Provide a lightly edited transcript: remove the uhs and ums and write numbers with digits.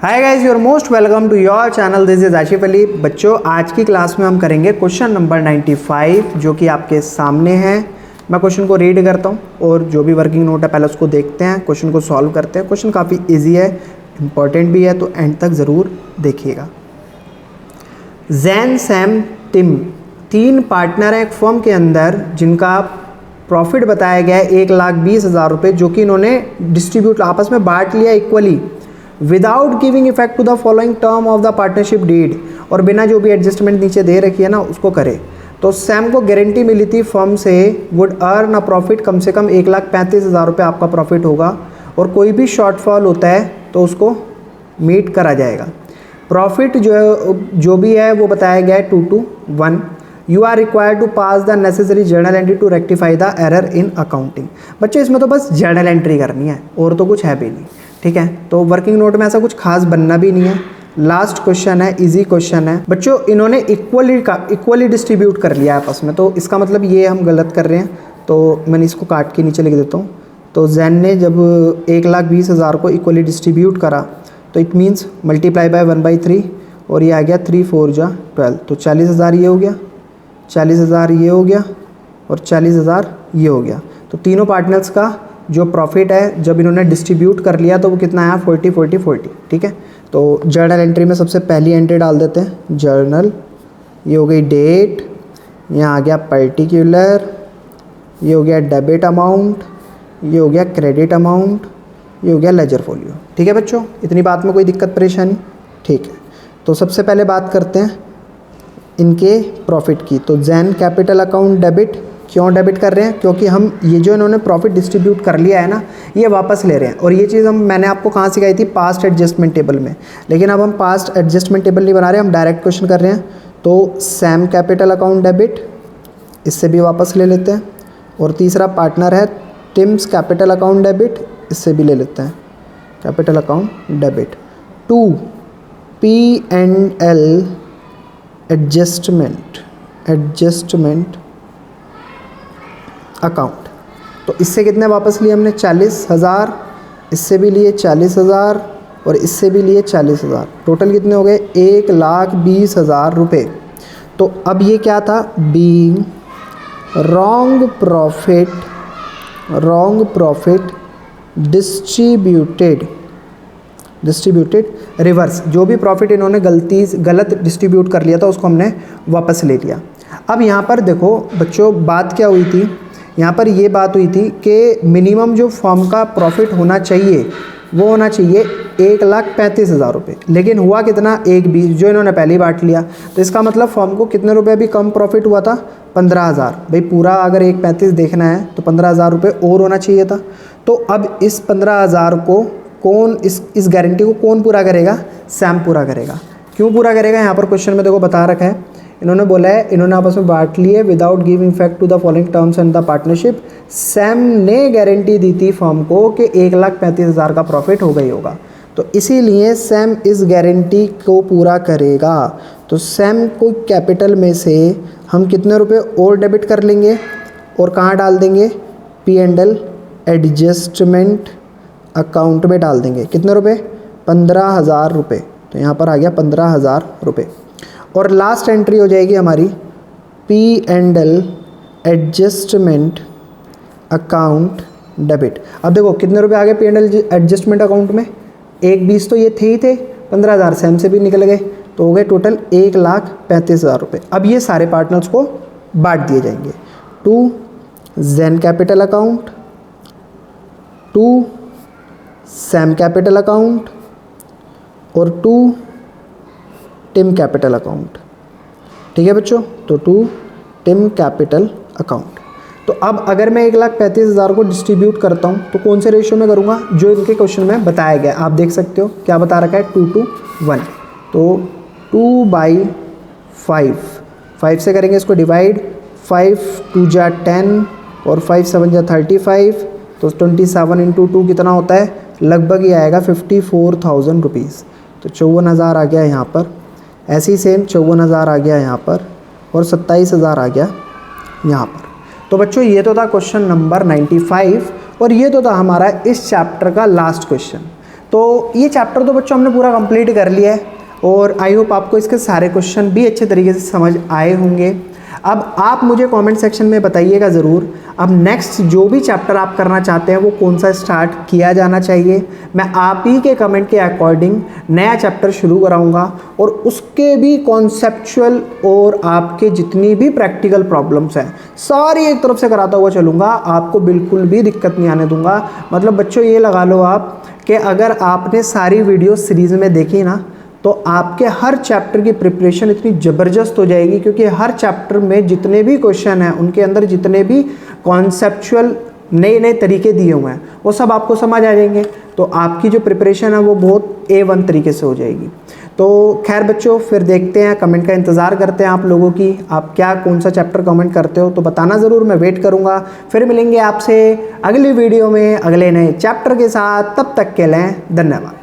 Hi guys, you're most welcome to your channel. This is Ashif Ali. बच्चों, आज की class में हम करेंगे क्वेश्चन नंबर 95 जो कि आपके सामने है। मैं क्वेश्चन को रीड करता हूँ और जो भी वर्किंग नोट है पहले उसको देखते हैं, क्वेश्चन को सॉल्व करते हैं। क्वेश्चन काफ़ी इजी है, इंपॉर्टेंट भी है, तो एंड तक ज़रूर देखिएगा। जैन, सैम, टिम 3 पार्टनर हैं एक फर्म के अंदर जिनका प्रॉफिट बताया गया है 1,20,000 रुपये, जो कि इन्होंने डिस्ट्रीब्यूट आपस में बांट लिया equally without giving effect to the following term of the partnership deed, और बिना जो भी एडजस्टमेंट नीचे दे रखी है ना उसको करे। तो सैम को गारंटी मिली थी फर्म से वुड अर्न अ प्रॉफिट, कम से कम 1,35,000 रुपये आपका प्रॉफिट होगा, और कोई भी शॉर्टफॉल होता है तो उसको मीट करा जाएगा। प्रॉफिट जो भी है वो बताया गया है 2 to 1। You are required to pass the necessary journal entry to rectify the error in accounting. बच्चों, इसमें तो बस जर्नल एंट्री करनी है और तो कुछ है भी नहीं, ठीक है। तो वर्किंग नोट में ऐसा कुछ खास बनना भी नहीं है। लास्ट क्वेश्चन है, इजी क्वेश्चन है बच्चों। इन्होंने इक्वली डिस्ट्रीब्यूट कर लिया है आपस में, तो इसका मतलब ये हम गलत कर रहे हैं, तो मैंने इसको काट के नीचे लिख देता हूँ। तो जैन ने जब 1,20,000 को इक्वली डिस्ट्रीब्यूट करा तो इट मीन्स मल्टीप्लाई बाय 1/3, और ये आ गया 3 4 जा 12, तो 40,000 ये हो गया, 40,000 ये हो गया, और 40,000 ये हो गया। तो तीनों पार्टनर्स का जो प्रॉफिट है जब इन्होंने डिस्ट्रीब्यूट कर लिया तो वो कितना आया, 40 40 40, ठीक है। तो जर्नल एंट्री में सबसे पहली एंट्री डाल देते हैं, जर्नल, ये हो गई डेट, यहाँ आ गया पर्टिकुलर, ये हो गया डेबिट अमाउंट, ये हो गया क्रेडिट अमाउंट, ये हो गया लेजर फोलियो। ठीक है बच्चों, इतनी बात में कोई दिक्कत परेशानी? ठीक है। तो सबसे पहले बात करते हैं इनके प्रॉफिट की। तो जैन कैपिटल अकाउंट डेबिट, क्यों डेबिट कर रहे हैं? क्योंकि हम ये जो इन्होंने प्रॉफिट डिस्ट्रीब्यूट कर लिया है ना, ये वापस ले रहे हैं। और ये चीज़ मैंने आपको कहाँ सिखाई थी, पास्ट एडजस्टमेंट टेबल में। लेकिन अब हम पास्ट एडजस्टमेंट टेबल नहीं बना रहे, हम डायरेक्ट क्वेश्चन कर रहे हैं। तो सैम कैपिटल अकाउंट डेबिट, इससे भी वापस ले लेते हैं। और तीसरा पार्टनर है टिम्स कैपिटल अकाउंट डेबिट, इससे भी ले लेते हैं capital account debit. 2 P&L adjustment account, तो इससे कितने वापस लिए हमने, 40,000, इससे भी लिए 40,000, और इससे भी लिए 40,000। टोटल कितने हो गए, 1,20,000 रुपये। तो अब ये क्या था, being wrong profit distributed reverse. जो भी प्रॉफिट इन्होंने गलत डिस्ट्रीब्यूट कर लिया था उसको हमने वापस ले लिया। अब यहाँ पर देखो बच्चों, बात क्या हुई थी, यहाँ पर ये बात हुई थी कि मिनिमम जो फर्म का प्रॉफिट होना चाहिए वो होना चाहिए 1,35,000 रुपये, लेकिन हुआ कितना, 1,20,000, जो इन्होंने पहले ही बांट लिया। तो इसका मतलब फर्म को कितने रुपए भी कम प्रॉफिट हुआ था, 15,000। भाई पूरा अगर 1,35,000 देखना है तो 15,000 रुपये और होना चाहिए था। तो अब इस 15,000 को कौन, इस गारंटी को कौन पूरा करेगा, सैम पूरा करेगा। क्यों पूरा करेगा, यहाँ पर क्वेश्चन में देखो बता रखा है, इन्होंने बोला है इन्होंने आपस में बांट लिए without giving effect to the following terms and the partnership. Sam ने गारंटी दी थी फर्म को कि 1,35,000 का प्रॉफिट हो गई होगा, तो इसीलिए सैम इस गारंटी को पूरा करेगा। तो सैम को कैपिटल में से हम कितने रुपए और डेबिट कर लेंगे और कहाँ डाल देंगे, P&L एडजस्टमेंट अकाउंट में डाल देंगे। कितने रुपए, 15,000 रुपये। तो यहाँ पर आ गया 15,000 रुपये। और लास्ट एंट्री हो जाएगी हमारी P&L एडजस्टमेंट अकाउंट डेबिट। अब देखो कितने रुपए आ गए P&L एडजस्टमेंट अकाउंट में, 1,20,000 तो ये थे ही थे, 15,000 सैम से भी निकल गए, तो हो गए टोटल 1,35,000 रुपये। अब ये सारे पार्टनर्स को बांट दिए जाएंगे। 2 Jain capital account, 2 Sam capital account, और 2 टिम कैपिटल अकाउंट। ठीक है बच्चों, तो 2 टिम कैपिटल अकाउंट। तो अब अगर मैं 1,35,000 को डिस्ट्रीब्यूट करता हूँ तो कौन से रेशियो में करूँगा, जो इनके क्वेश्चन में बताया गया। आप देख सकते हो क्या बता रखा है, 2 to 1। तो 2/5, 5 से करेंगे इसको डिवाइड, 5 2 जा 10, और 5 7 जा 35, तो 27 × 2 कितना होता है, लगभग ही आएगा 54,000 रुपीज़। तो 54,000 आ गया यहाँ पर, ऐसे ही सेम 54,000 आ गया यहाँ पर, और 27,000 आ गया यहाँ पर। तो बच्चों ये तो था क्वेश्चन नंबर 95, और ये तो था हमारा इस चैप्टर का लास्ट क्वेश्चन। तो ये चैप्टर तो बच्चों हमने पूरा कंप्लीट कर लिया है और आई होप आपको इसके सारे क्वेश्चन भी अच्छे तरीके से समझ आए होंगे। अब आप मुझे कमेंट सेक्शन में बताइएगा ज़रूर, अब नेक्स्ट जो भी चैप्टर आप करना चाहते हैं वो कौन सा स्टार्ट किया जाना चाहिए। मैं आप ही के कमेंट के अकॉर्डिंग नया चैप्टर शुरू कराऊंगा और उसके भी कॉन्सेप्चुअल और आपके जितनी भी प्रैक्टिकल प्रॉब्लम्स हैं सारी एक तरफ से कराता हुआ चलूँगा, आपको बिल्कुल भी दिक्कत नहीं आने दूंगा। मतलब बच्चों ये लगा लो आप कि अगर आपने सारी वीडियो सीरीज़ में देखी ना तो आपके हर चैप्टर की प्रिपरेशन इतनी ज़बरदस्त हो जाएगी, क्योंकि हर चैप्टर में जितने भी क्वेश्चन हैं उनके अंदर जितने भी कॉन्सेप्चुअल नए नए तरीके दिए हुए हैं वो सब आपको समझ आ जाएंगे। तो आपकी जो प्रिपरेशन है वो बहुत A1 तरीके से हो जाएगी। तो खैर बच्चों, फिर देखते हैं, कमेंट का इंतज़ार करते हैं आप लोगों की, आप क्या कौन सा चैप्टर कमेंट करते हो तो बताना ज़रूर, मैं वेट करूँगा। फिर मिलेंगे आपसे अगली वीडियो में अगले नए चैप्टर के साथ, तब तक के लिए धन्यवाद।